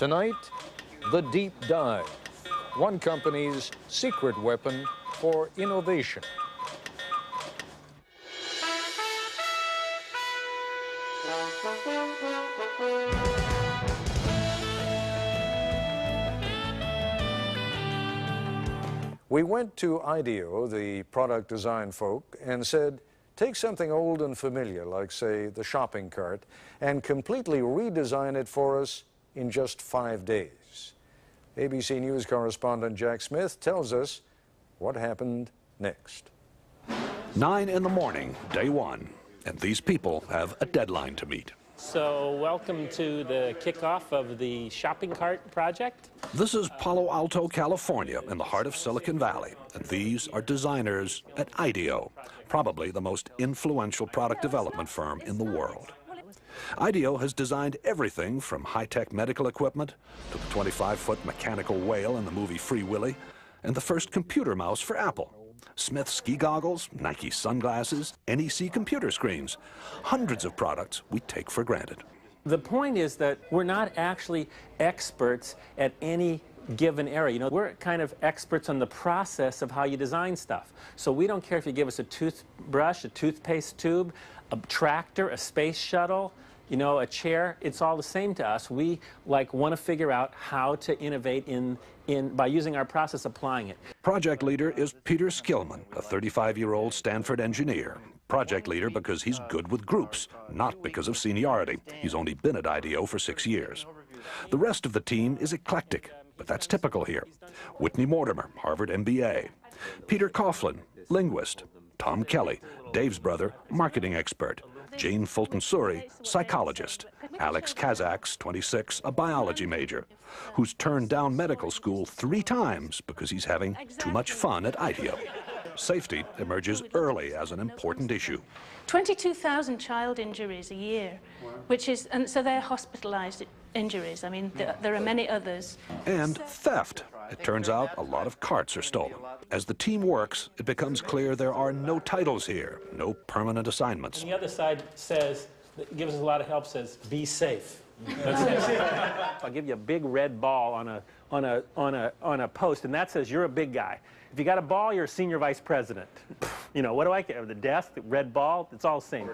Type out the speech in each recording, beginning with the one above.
Tonight, the deep dive, one company's secret weapon for innovation. We went to IDEO, the product design folk, and said, take something old and familiar, like, say, the shopping cart, and completely redesign it for us in just 5 days. ABC News correspondent Jack Smith tells us what happened next. 9 in the morning, day one, and these people have a deadline to meet. So welcome to the kickoff of the shopping cart project. This is Palo Alto, California, in the heart of Silicon Valley, and these are designers at IDEO, probably the most influential product development firm in the world. IDEO has designed everything from high-tech medical equipment to the 25-foot mechanical whale in the movie Free Willy and the first computer mouse for Apple. Smith ski goggles, Nike sunglasses, NEC computer screens, hundreds of products we take for granted. The point is that we're not actually experts at any given area. You know, we're kind of experts on the process of how you design stuff. So we don't care if you give us a toothbrush, a toothpaste tube, a tractor, a space shuttle, you know, a chair. It's all the same to us. We want to figure out how to innovate by using our process, applying it. Project leader is Peter Skillman, a 35-year-old Stanford engineer. Project leader because he's good with groups, not because of seniority. He's only been at IDEO for 6 years. The rest of the team is eclectic, but that's typical here. Whitney Mortimer, Harvard MBA. Peter Coughlin, linguist. Tom Kelly, Dave's brother, marketing expert. Jane Fulton-Suri, psychologist. Alex Kazaks, 26, a biology major, who's turned down medical school 3 times because he's having too much fun at IDEO. Safety emerges early as an important issue. 22,000 child injuries a year, and so they're hospitalized injuries. I mean, there are many others. And theft. It turns out a lot of carts are stolen. As the team works, it becomes clear there are no titles here, no permanent assignments. And the other side says, gives us a lot of help, says, be safe. I'll give you a big red ball on a post, and that says you're a big guy. If you got a ball, you're a senior vice president. You know, what do I care? The desk, the red ball, it's all the same.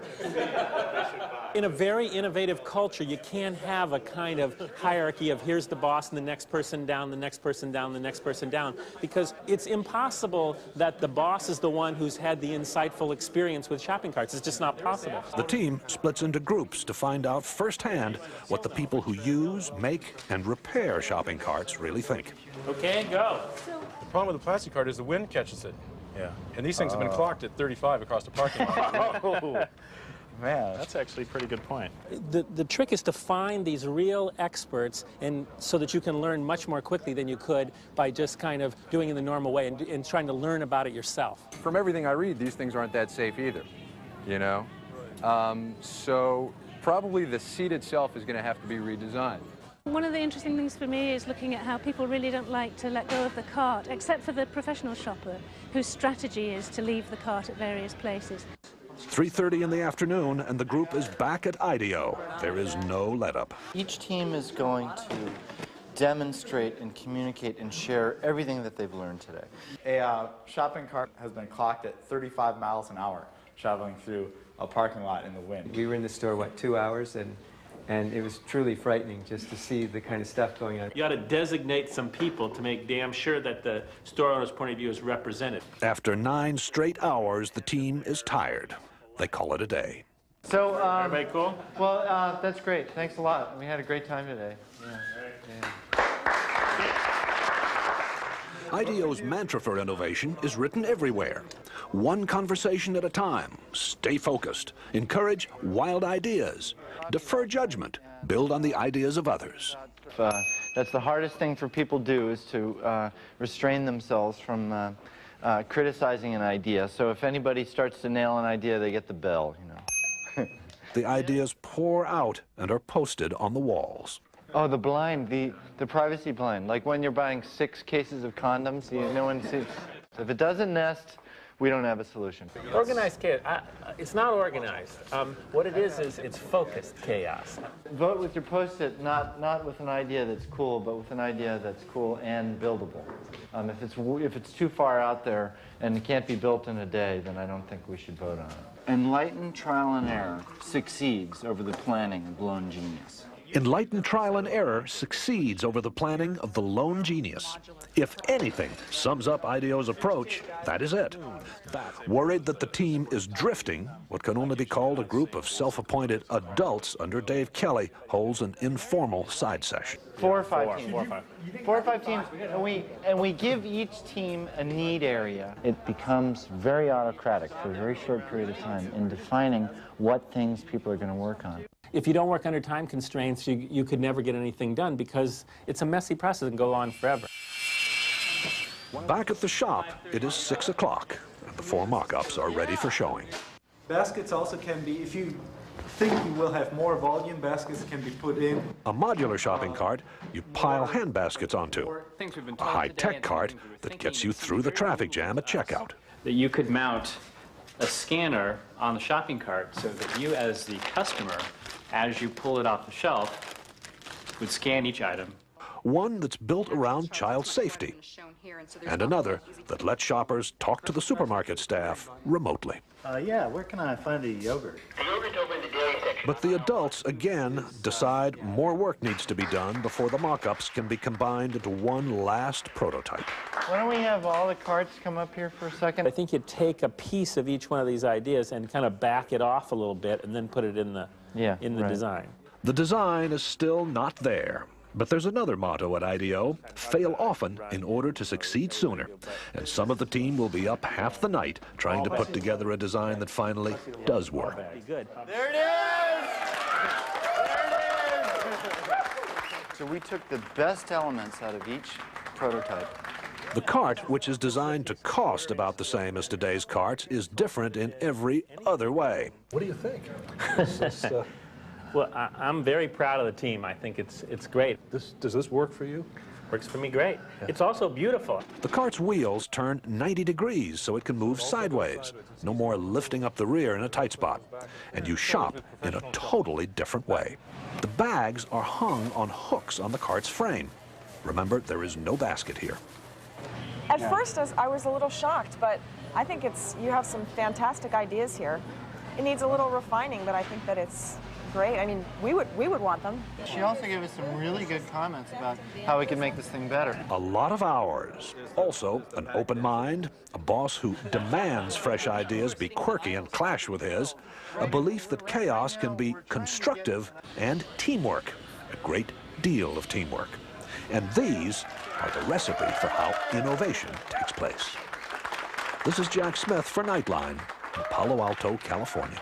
In a very innovative culture, you can't have a kind of hierarchy of here's the boss and the next person down, the next person down, the next person down, because it's impossible that the boss is the one who's had the insightful experience with shopping carts. It's just not possible. The team splits into groups to find out firsthand what the people who use, make, and repair shopping carts really think. Okay, go. The problem with the plastic cart is the wind catches it. Yeah. And these things have been clocked at 35 across the parking lot. Oh, man, that's actually a pretty good point. The trick is to find these real experts, and so that you can learn much more quickly than you could by just kind of doing it the normal way and trying to learn about it yourself. From everything I read, these things aren't that safe either, you know? So probably the seat itself is going to have to be redesigned. One of the interesting things for me is looking at how people really don't like to let go of the cart, except for the professional shopper, whose strategy is to leave the cart at various places. 3:30 in the afternoon, and the group is back at IDEO. There is no let-up. Each team is going to demonstrate and communicate and share everything that they've learned today. A shopping cart has been clocked at 35 miles an hour, traveling through a parking lot in the wind. We were in the store, what, 2 hours, and it was truly frightening just to see the kind of stuff going on. You ought to designate some people to make damn sure that the store owner's point of view is represented. After 9 straight hours, the team is tired. They call it a day. So, everybody cool? Well, that's great. Thanks a lot. We had a great time today. IDEO's mantra for innovation is written everywhere. One conversation at a time. Stay focused. Encourage wild ideas. Defer judgment. Build on the ideas of others. That's the hardest thing for people to do, is to restrain themselves from criticizing an idea. So if anybody starts to nail an idea, they get the bell, you know. The ideas pour out and are posted on the walls. Oh, the blind, the privacy blind. Like when you're buying 6 cases of condoms, no one sees. If it doesn't nest, we don't have a solution. Organized chaos. It's not organized. What it is it's focused chaos. Vote with your Post-it, not with an idea that's cool, but with an idea that's cool and buildable. If it's too far out there and it can't be built in a day, then I don't think we should vote on it. Enlightened trial and error succeeds over the planning of lone genius. Enlightened trial and error succeeds over the planning of the lone genius. If anything sums up IDEO's approach, that is it. Worried that the team is drifting, what can only be called a group of self-appointed adults under Dave Kelly holds an informal side session. 4 or 5 teams. 4 or 5 teams, and we give each team a need area. It becomes very autocratic for a very short period of time in defining what things people are going to work on. If you don't work under time constraints, you could never get anything done because it's a messy process and go on forever. Back at the shop, it is 6 o'clock, and the 4 mock-ups are ready for showing. Baskets also can be, if you think you will have more volume, baskets can be put in. A modular shopping cart you pile hand baskets onto. A high-tech cart that gets you through the traffic jam at checkout. That you could mount a scanner on the shopping cart so that you, as the customer, as you pull it off the shelf, would scan each item. One that's built around child safety, and another that lets shoppers talk to the supermarket staff remotely. Yeah, where can I find the yogurt? The yogurt's over in the dairy section. But the adults, again, decide more work needs to be done before the mock-ups can be combined into one last prototype. Why don't we have all the carts come up here for a second? I think you take a piece of each one of these ideas and kind of back it off a little bit and then put it in the, design. The design is still not there. But there's another motto at IDEO: fail often in order to succeed sooner. And some of the team will be up half the night trying to put together a design that finally does work. There it is! There it is! So we took the best elements out of each prototype. The cart, which is designed to cost about the same as today's carts, is different in every other way. What do you think? Well, I'm very proud of the team. I think it's great. Does this work for you? Works for me great. It's also beautiful. The cart's wheels turn 90 degrees so it can move sideways. No more lifting up the rear in a tight spot. And you shop in a totally different way. The bags are hung on hooks on the cart's frame. Remember, there is no basket here. At first, I was a little shocked, but I think you have some fantastic ideas here. It needs a little refining, but I think that it's great. I mean, we would want them. She also gave us some really good comments about how we can make this thing better. A lot of hours. Also, an open mind, a boss who demands fresh ideas be quirky and clash with his, a belief that chaos can be constructive, and teamwork, a great deal of teamwork. And these are the recipe for how innovation takes place. This is Jack Smith for Nightline in Palo Alto, California.